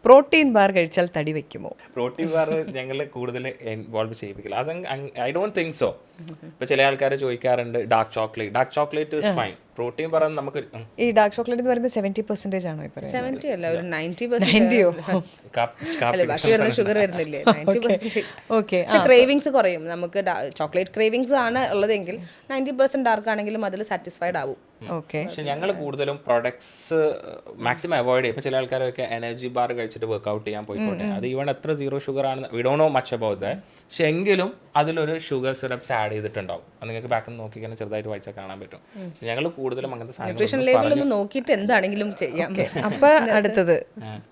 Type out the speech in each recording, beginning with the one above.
Protein bar കഴിച്ചാൽ തടി വെക്കുമോ? Protein bar ഞങ്ങൾ കൂടുതൽ ഇൻവോൾവ് ചെയ്യിപ്പിക്കില്ല. അത് ഐ ഡോണ്ട് തിങ്ക് സോ. ഇപ്പൊ ചില ആൾക്കാർ ചോദിക്കാറുണ്ട് dark chocolate is fine. Protein പറയുന്നത് നമുക്ക് ഈ ഡാർക്ക് ചോക്ലേറ്റ് എന്ന് പറയുമ്പോൾ 70% ആണോ? 70 അല്ല, ഒരു 90%. ബാക്കി വരുന്ന ഷുഗർ വരുന്നില്ലേ? 90%. ഓക്കെ. പക്ഷെ ക്രേവിങ്സ് കുറയും. നമുക്ക് ചോക്ലേറ്റ് ക്രേവിങ്സ് ആണ് ഉള്ളതെങ്കിൽ 90% ഡാർക്ക് ആണെങ്കിലും അതിൽ സാറ്റിസ്ഫൈഡ് ആവും. ഓക്കെ. പക്ഷെ ഞങ്ങൾ കൂടുതലും പ്രൊഡക്ട്സ് മാക്സിമം അവോയ്ഡ് ചെയ്യും. ഇപ്പോൾ ചില ആൾക്കാരൊക്കെ എനർജി ബാർ കഴിച്ചിട്ട് വർക്ക്ഔട്ട് ചെയ്യാൻ പോയിക്കോട്ടെ, അത് ഈവൺ എത്ര 0 ഷുഗർ ആണ്, we don't know much about that. പക്ഷെ എങ്കിലും അതിലൊരു ഷുഗർ സിറപ്സ് ആഡ് ചെയ്തിട്ടുണ്ടാവും. അത് നിങ്ങൾക്ക് ബാക്കിൽ നിന്ന് നോക്കിക്കാൻ ചെറുതായിട്ട് വായിച്ചാൽ കാണാൻ പറ്റും. ഞങ്ങൾ കൂടുതലും അങ്ങനത്തെ ന്യൂട്രീഷൻ ലേബൽ ഒന്ന് നോക്കിയിട്ട് എന്താണെങ്കിലും ചെയ്യാം. അപ്പൊ അടുത്തത്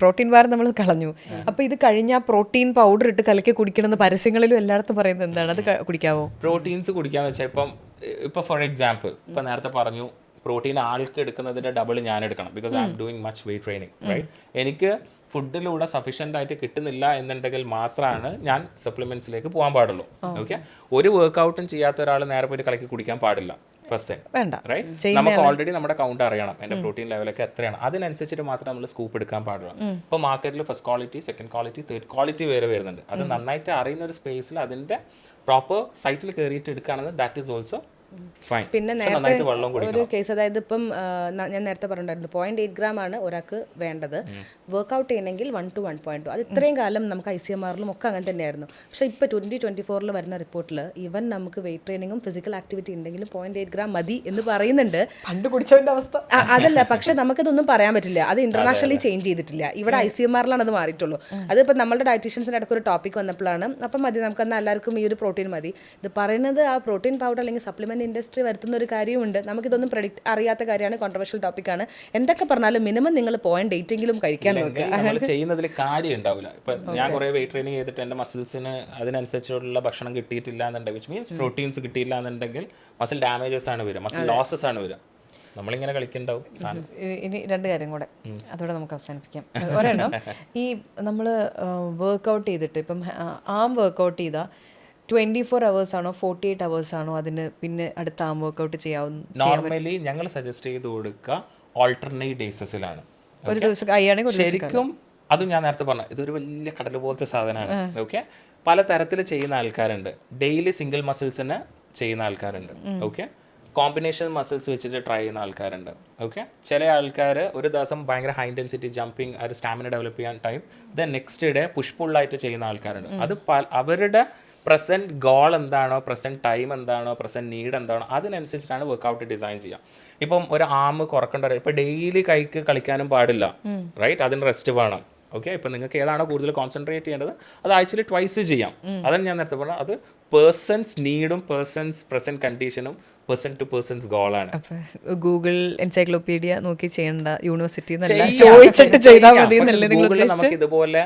പ്രോട്ടീൻ ബാർ നമ്മൾ കളഞ്ഞു. അപ്പൊ ഇത് കഴിഞ്ഞാൽ പ്രോട്ടീൻ പൗഡർ ഇട്ട് കലക്കി കുടിക്കണമെന്ന് പരസ്യങ്ങളിലും എല്ലായിടത്തും പറയുന്നത് എന്താണ്? അത് കുടിക്കാവോ? പ്രോട്ടീൻസ് കുടിക്കാന്ന് വെച്ചാൽ ഇപ്പം ഫോർ എക്സാമ്പിൾ ഇപ്പം നേരത്തെ പറഞ്ഞു പ്രോട്ടീൻ ആൾക്ക് എടുക്കുന്നതിന്റെ ഡബിൾ ഞാൻ എടുക്കണം, because I am doing much weight training, right? എനിക്ക് ഫുഡിലൂടെ സഫീഷ്യൻ്റ് ആയിട്ട് കിട്ടുന്നില്ല എന്നുണ്ടെങ്കിൽ മാത്രമാണ് ഞാൻ സപ്ലിമെന്റ്സിലേക്ക് പോകാൻ പാടുള്ളൂ. ഓക്കെ, ഒരു വർക്ക്ഔട്ടും ചെയ്യാത്ത ഒരാൾ നേരെ പോയിട്ട് കലക്കി കുടിക്കാൻ പാടില്ല. First time, right? നമുക്ക് ഓൾറെഡി നമ്മുടെ കൗണ്ട് അറിയണം, എൻ്റെ പ്രോട്ടീൻ ലെവലൊക്കെ എത്രയാണ്. അതിനനുസരിച്ചിട്ട് മാത്രമേ നമ്മൾ സ്കൂപ്പ് എടുക്കാൻ പാടുള്ളൂ. ഇപ്പോൾ മാർക്കറ്റിൽ first quality, second quality, third quality വരെ വരുന്നുണ്ട്. അത് നന്നായിട്ട് അറിയുന്ന ഒരു സ്പേസിൽ അതിൻ്റെ പ്രോപ്പർ സൈറ്റിൽ കയറിയിട്ട് എടുക്കുകയാണെങ്കിൽ ദാറ്റ് ഈസ് ഓൾസോ ഫൈൻ. പിന്നെ നേരത്തെ ഒരു കേസ്, അതായത് ഇപ്പം ഞാൻ നേരത്തെ പറഞ്ഞിട്ടുണ്ടായിരുന്നു 0.8 gram ആണ് ഒരാൾക്ക് വേണ്ടത്. വർക്ക്ഔട്ട് ചെയ്യണമെങ്കിൽ 1 to 1.2. അത് ഇത്രയും കാലം നമുക്ക് ICMRലും ഒക്കെ അങ്ങനെ തന്നെയായിരുന്നു. പക്ഷേ ഇപ്പോൾ 2024 വരുന്ന റിപ്പോർട്ടിൽ ഈവൻ നമുക്ക് വെയിറ്റ് ട്രെയിനിങ്ങും ഫിസിക്കൽ ആക്ടിവിറ്റി ഉണ്ടെങ്കിലും 0.8 gram മതി എന്ന് പറയുന്നുണ്ട്. പണ്ട് കുടിച്ചവന്റെ അവസ്ഥ അതല്ല, പക്ഷെ നമുക്കതൊന്നും പറയാൻ പറ്റില്ല. അത് ഇന്റർനാഷണലി ചേഞ്ച് ചെയ്തിട്ടില്ല. ഇവിടെ ICMRലാണ് അത് മാറിയിട്ടുള്ളൂ. അതിപ്പോൾ നമ്മുടെ ഡയറ്റീഷ്യൻസിൻ്റെ ഇടയ്ക്ക് ഒരു ടോപ്പിക് വന്നപ്പോഴാണ് അപ്പം മതി നമുക്കെന്നാൽ എല്ലാവർക്കും ഈ ഒരു പ്രോട്ടീൻ മതി. ഇത് പറയുന്നത് ആ പ്രോട്ടീൻ പൗഡർ അല്ലെങ്കിൽ സപ്ലിമെന്റ് ഇൻഡസ്ട്രി വരുത്തുന്ന ഒരു കാര്യമുണ്ട്. നമുക്കിതൊന്നും പ്രെഡിക്റ്റ് അറിയാത്ത കാര്യമാണ്, കോൺട്രവേഴ്ഷ്യൽ ടോപ്പിക്കാണ്. എന്തൊക്കെ പറഞ്ഞാലും മിനിമം നിങ്ങൾ 0.8 എങ്കിലും കഴിക്കാൻ നോക്കുക. നമ്മൾ ചെയ്യുന്നതിൽ കാര്യം ഉണ്ടാവില്ല. ഇപ്പം ഞാൻ കുറേ വെയിറ്റ് ട്രെയിനിങ് ചെയ്തിട്ട് എൻ്റെ മസിൽസിന് അതിനനുസരിച്ചുള്ള ഭക്ഷണം കിട്ടിയിട്ടില്ല എന്നുണ്ടെങ്കിൽ, വിച്ച് മീൻസ് പ്രോട്ടീൻസ് കിട്ടിയില്ല എന്നുണ്ടെങ്കിൽ മസിൽ ഡാമേജസ് ആണ് വരിക, മസിൽ ലോസസ് ആണ് വരിക. നമ്മളിങ്ങനെ കളിക്കുന്നുണ്ടാവും. ഇനി 2 കാര്യം കൂടെ, അതോടെ നമുക്ക് അവസാനിപ്പിക്കാം. ഒരെണ്ണം, ഈ നമ്മൾ വർക്ക്ഔട്ട് ചെയ്തിട്ട് ഇപ്പം ആം വർക്ക്ഔട്ട് ചെയ്താൽ 24 hours ആണോ 48 hours ആണോ അതിന് പിന്നെ അടുത്ത ആം വർക്ക്ഔട്ട് ചെയ്യാവുന്ന? നോർമലി ഞങ്ങൾ സജസ്റ്റ് ചെയ്ത് കൊടുക്കുക ഓൾട്ടർനേറ്റ് ഡേയ്സിലാണ്. ഒരു ദിവസം അയ്യാണെങ്കിൽ ശരിക്കും അതും ഞാൻ നേരത്തെ പറഞ്ഞു, ഇതൊരു വലിയ കടൽ പോലത്തെ സാധനമാണ്. ഓക്കെ, പല തരത്തിൽ ചെയ്യുന്ന ആൾക്കാരുണ്ട്. ഡെയിലി സിംഗിൾ മസിൽസിന് ചെയ്യുന്ന ആൾക്കാരുണ്ട്. ഓക്കെ, കോമ്പിനേഷൻ മസിൽസ് വെച്ചിട്ട് ട്രൈ ചെയ്യുന്ന ആൾക്കാരുണ്ട്. ഓക്കെ, ചില ആൾക്കാർ ഒരു ദിവസം ഭയങ്കര ഹൈ ഇൻറ്റൻസിറ്റി ജമ്പിങ്, ഒരു സ്റ്റാമിന ഡെവലപ്പ് ചെയ്യാൻ time, then next day push പുള്ളായിട്ട് ചെയ്യുന്ന ആൾക്കാരുണ്ട്. അത് അവരുടെ പ്രസൻറ്റ് ഗോൾ എന്താണോ, പ്രസൻറ്റ് ടൈം എന്താണോ, പ്രസൻറ്റ് നീഡ് എന്താണോ, അതിനനുസരിച്ചിട്ടാണ് വർക്കൗട്ട് ഡിസൈൻ ചെയ്യുക. ഇപ്പം ഒരു ആം കുറക്കേണ്ട, ഇപ്പം ഡെയിലി കൈക്ക് കളിക്കാനും പാടില്ല, റൈറ്റ്? അതിന് റെസ്റ്റ് വേണം. ഓക്കെ, ഇപ്പം നിങ്ങൾക്ക് ഏതാണോ കൂടുതൽ കോൺസെൻട്രേറ്റ് ചെയ്യേണ്ടത് അത് ആഴ്ചയിൽ ട്വൈസ് ചെയ്യാം. അതാണ് ഞാൻ നേരത്തെ പറഞ്ഞത്. അത് പേഴ്സൺസ് നീഡും പേഴ്സൺസ് പ്രസൻറ്റ് കണ്ടീഷനും പേഴ്സൺ ടു പേഴ്സൺസ് ഗോളാണ്. ഗൂഗിൾ എൻസൈക്ലോപീഡിയ നോക്കി ചെയ്യേണ്ട, യൂണിവേഴ്സിറ്റി ചോദിച്ചിട്ട് ചെയ്താൽ മതി. നമുക്ക് ഇതുപോലെ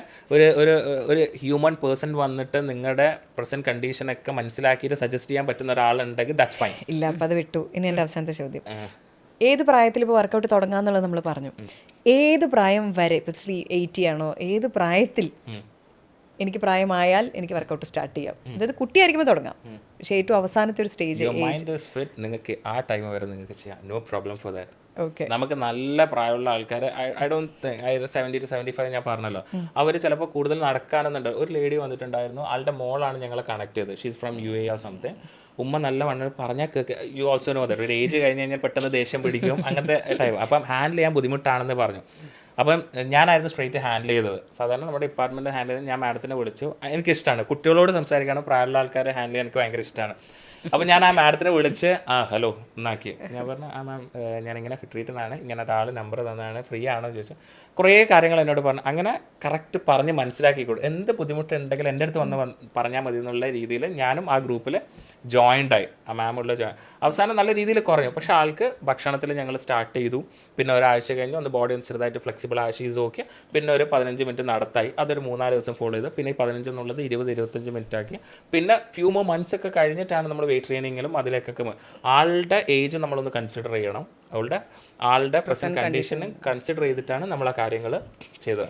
ഒരു ഹ്യൂമൻ പേഴ്സൺ വന്നിട്ട് നിങ്ങളുടെ പ്രസന്റ് കണ്ടീഷനൊക്കെ മനസ്സിലാക്കിയിട്ട് സജസ്റ്റ് ചെയ്യാൻ പറ്റുന്ന ഒരാളുണ്ടെങ്കിൽ ദാറ്റ്സ് ഫൈൻ. ഇല്ല, അപ്പം അത് വിട്ടു. ഇനി എൻ്റെ അവസാനത്തെ ചോദ്യം, ഏത് പ്രായത്തിൽ ഇപ്പോൾ വർക്കൗട്ട് തുടങ്ങാന്നുള്ളത് നമ്മൾ പറഞ്ഞു. ഏത് പ്രായം വരെ, ഇപ്പോൾ 80 ആണോ, ഏത് പ്രായത്തിൽ എനിക്ക് പ്രായമായാൽ എനിക്ക് വർക്കൗട്ട് സ്റ്റാർട്ട് ചെയ്യാം? അതായത് കുട്ടിയായിരിക്കുമ്പോൾ തുടങ്ങാം, പക്ഷേ ഏറ്റവും അവസാനത്തെ ഒരു സ്റ്റേജ് നിങ്ങൾക്ക് ആ ടൈം വരെ നിങ്ങൾക്ക് ചെയ്യാം, no problem for that. Okay, നമുക്ക് നല്ല പ്രായമുള്ള ആൾക്കാർ, ഐ ഡോണ്ട് തിങ്ക് 70 to 75 ഞാൻ പറഞ്ഞല്ലോ, അവർ ചിലപ്പോൾ കൂടുതൽ നടക്കാനെന്നുണ്ട്. ഒരു ലേഡി വന്നിട്ടുണ്ടായിരുന്നു, ആളുടെ മോളാണ് ഞങ്ങളെ കണക്ട് ചെയ്തത്. She's from UAE or something. ഉമ്മ നല്ല വണ്ണം പറഞ്ഞാൽ കേൾക്ക്, യു ഓൾസോ നോ ദാറ്റ് ഒരു ഏജ് കഴിഞ്ഞ് കഴിഞ്ഞാൽ പെട്ടെന്ന് ദേഷ്യം പിടിക്കും, അങ്ങനത്തെ ടൈം. അപ്പം ഹാൻഡിൽ ചെയ്യാൻ ബുദ്ധിമുട്ടാണെന്ന് പറഞ്ഞു. അപ്പം ഞാനായിരുന്നു സ്ട്രേറ്റ് ഹാൻഡിൽ ചെയ്തത്. സാധാരണ നമ്മുടെ ഡിപ്പാർട്ട്മെൻറ്റ് ഹാൻഡിൽ ചെയ്ത് ഞാൻ മാഡത്തിനെ വിളിച്ചു. എനിക്കിഷ്ടമാണ് കുട്ടികളോട് സംസാരിക്കാനും പ്രായമുള്ള ആൾക്കാരെ ഹാൻഡിൽ ചെയ്യാൻ എനിക്ക് ഭയങ്കര ഇഷ്ടമാണ്. അപ്പോൾ ഞാൻ ആ മാഡത്തിനെ വിളിച്ച് ഹലോ എന്നാക്കി. ഞാൻ പറഞ്ഞു, മാം ഞാനിങ്ങനെ ഫിട്രീറ്റ് നിന്നാണ്, ഇങ്ങനെ ഒരാൾ നമ്പർ തന്നതാണ്, ഫ്രീ ആണോ എന്ന് ചോദിച്ചു. കുറേ കാര്യങ്ങൾ എന്നോട് പറഞ്ഞു. അങ്ങനെ കറക്റ്റ് പറഞ്ഞ് മനസ്സിലാക്കിക്കോളൂ. എന്ത് ബുദ്ധിമുട്ടുണ്ടെങ്കിൽ എൻ്റെ അടുത്ത് വന്ന് പറഞ്ഞാൽ മതി എന്നുള്ള രീതിയിൽ ഞാനും ആ ഗ്രൂപ്പിൽ ജോയിൻ്റായി. ആ മാമുള്ള അവസാനം നല്ല രീതിയിൽ കുറഞ്ഞു. പക്ഷേ ആൾക്ക് ഭക്ഷണത്തിൽ ഞങ്ങൾ സ്റ്റാർട്ട് ചെയ്തു. പിന്നെ ഒരാഴ്ച കഴിഞ്ഞ് ഒന്ന് ബോഡി ഒന്ന് ചെറുതായിട്ട് ഫ്ലെക്സിബിൾ ആയി, ഷീസ് ഓക്കെ. പിന്നെ ഒരു 15 മിനിറ്റ് നടത്തായി. അതൊരു 3-4 ദിവസം ഫോളോ ചെയ്തു. പിന്നെ ഈ 15 എന്നുള്ളത് 20-25 മിനിറ്റ് ആക്കി. പിന്നെ ഫ്യൂ മോർ മന്ത്സ് ഒക്കെ കഴിഞ്ഞിട്ടാണ് നമ്മൾ വെയിറ്റ് ട്രെയിനിങ്ങിലും അതിലേക്കൊക്കെ. ആളുടെ ഏജ് നമ്മളൊന്ന് കൺസിഡർ ചെയ്യണം, ആളുടെ പ്രസന്റ് കണ്ടീഷനും കൺസിഡർ ചെയ്തിട്ടാണ് നമ്മൾ ആ കാര്യങ്ങൾ ചെയ്തത്.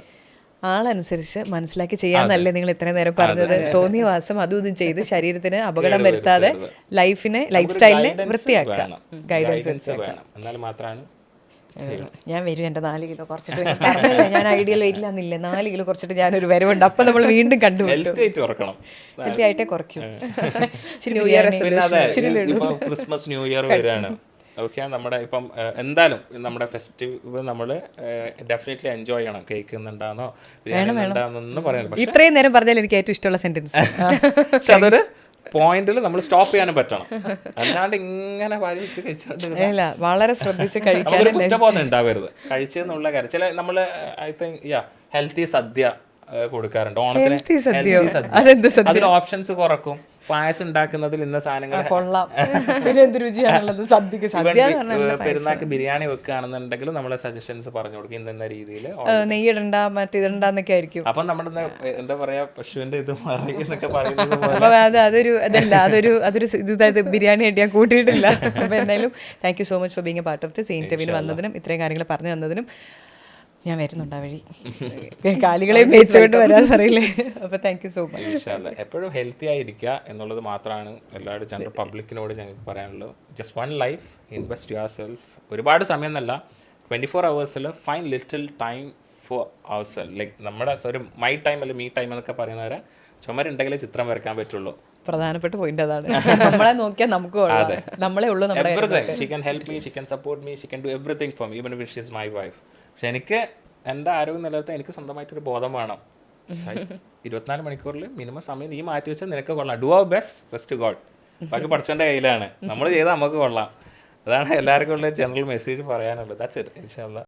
ആളനുസരിച്ച് മനസ്സിലാക്കി ചെയ്യാന്നല്ലേ നിങ്ങൾ ഇത്രയും നേരം പറഞ്ഞത്? തോന്നിയ വാസം അതും ഇതും ചെയ്ത് ശരീരത്തിന് അപകടം വരുത്താതെ ലൈഫ് സ്റ്റൈലിനെ വൃത്തിയാക്കുക, ഗൈഡൻസ് വേണം. എന്നാൽ മാത്രമാണ് ഞാൻ വരും എൻ്റെ 4 കിലോ കുറച്ചിട്ട് ഞാൻ പറഞ്ഞില്ലേ, ഞാൻ ഐഡിയൽ വെയിറ്റിലാന്നില്ല, 4 കിലോ കുറച്ചിട്ട് ഞാനൊരു വരവുണ്ട്. അപ്പം നമ്മൾ വീണ്ടും കണ്ടുപിടിക്കും, ഹെൽത്ത് ഉറക്കണം. ഹെൽത്തി ആയിട്ടേ കുറയ്ക്കും. ന്യൂ ഇയർ പിന്നെ അതെ, ഇപ്പൊ ക്രിസ്മസ് ന്യൂ ഇയർ വരികയാണ്. ഓക്കെ, നമ്മുടെ ഇപ്പം എന്തായാലും നമ്മുടെ ഫെസ്റ്റിവൽ നമ്മൾ ഡെഫിനറ്റ്ലി എൻജോയ് ചെയ്യണം. കേക്ക് ഉണ്ടാകുന്നോ ബിരിയാണി ഉണ്ടാകുന്നൊന്നും പറയാനില്ല. ഇത്രയും നേരം പറഞ്ഞാൽ എനിക്ക് ഏറ്റവും ഇഷ്ടമുള്ള സെന്റൻസ്. പക്ഷെ അതൊരു പോയിന്റിൽ നമ്മൾ സ്റ്റോപ്പ് ചെയ്യാനും പറ്റണം. അല്ലാണ്ട് ഇങ്ങനെ വലിച്ച് കഴിച്ചോണ്ട് ഇല്ല, വളരെ ശ്രദ്ധിച്ച് കഴിക്കാൻ നമുക്കൊരു കുറ്റബോധം ഉണ്ടാവരുത് കഴിച്ചെന്നുള്ള കാര്യം. ചില നമ്മൾ ഐ തിങ്ക് ഹെൽത്തി സദ്യ കൊടുക്കാറുണ്ട് ഓണത്തിന്. Healthy സദ്യയോ? Healthy സദ്യ. അതെന്ത് സദ്യ? അതിൽ ഓപ്ഷൻസ് കുറക്കും. പായസം ഉണ്ടാക്കുന്നതിൽ ഇന്ന സാധനങ്ങൾ കൊള്ളാം, പിന്നെ എന്ത് രുചിയാണുള്ളത് സദ്യക്ക്. സദ്യ എന്ന് പറഞ്ഞാൽ പെരുന്നാക്ക് ബിരിയാണി വെക്കുകയാണെന്നുണ്ടെങ്കിൽ നമ്മളെ സജഷൻസ് പറഞ്ഞു കൊടുക്കും ഇന്ന രീതിയിൽ. നെയ്യിടണ്ട മറ്റിടണ്ടെന്നൊക്കെ ആയിരിക്കും. അപ്പം നമ്മുടെ എന്താ പറയാ പശുവിന്റെ ഇത് മാറി എന്നൊക്കെ പറയുന്നത് പോലെ. അപ്പൊ അതൊരു ഇത് ബിരിയാണി ആയിട്ട് ഞാൻ കൂട്ടിയിട്ടില്ല. അപ്പൊ എന്തായാലും thank you so much for being A part of this ഇന്റർവ്യൂവിന് വന്നതിനും ഇത്രയും കാര്യങ്ങൾ പറഞ്ഞു തന്നതിനും. ഞാൻ വരുന്നുണ്ട് ആ വഴി, കാലികളെ മേച്ചുകൊണ്ട് വരാൻ പറയില്ലേ. അപ്പൊ താങ്ക് യു സോ മച്ച്. എപ്പോഴും ഹെൽത്തി ആയിരിക്കുക എന്നുള്ളത് മാത്രമാണ് എല്ലാവരും ജനറൽ പബ്ലിക്കിനോട് ഞങ്ങൾക്ക് പറയാനുള്ളത്. Just one life, invest yourself. ഒരുപാട് സമയം എന്നല്ല, 24 hours find little time for ourself. Like നമ്മുടെ ഒരു മൈ ടൈം അല്ലെങ്കിൽ മീ ടൈം എന്നൊക്കെ പറയുന്നവരെ ചുമരുണ്ടെങ്കിലേ ചിത്രം വരയ്ക്കാൻ പറ്റുള്ളൂ. പ്രധാനപ്പെട്ട പോയിന്റ് അതാണ്. നമ്മളെ നോക്കിയാൽ നമുക്ക് നമ്മളെ ഉള്ളൂ നമ്മുടെ. Everything she can help me, she can support me, she can do everything for me even if she is my wife. പക്ഷെ എനിക്ക് എൻ്റെ ആരോഗ്യം നിലനിർത്താൻ എനിക്ക് സ്വന്തമായിട്ടൊരു ബോധം വേണം. 24 മണിക്കൂറിൽ മിനിമം സമയം നീ മാറ്റി വെച്ചാൽ നിനക്ക് കൊള്ളാം. Do our best, rest God. ബാക്കി പഠിച്ചോൻ്റെ കയ്യിലാണ്. നമ്മൾ ചെയ്താൽ നമുക്ക് കൊള്ളാം. അതാണ് എല്ലാവർക്കും ഉള്ള ജനറൽ മെസ്സേജ് പറയാനുള്ളത്. That's it. ഇൻഷാ അല്ലാഹ്.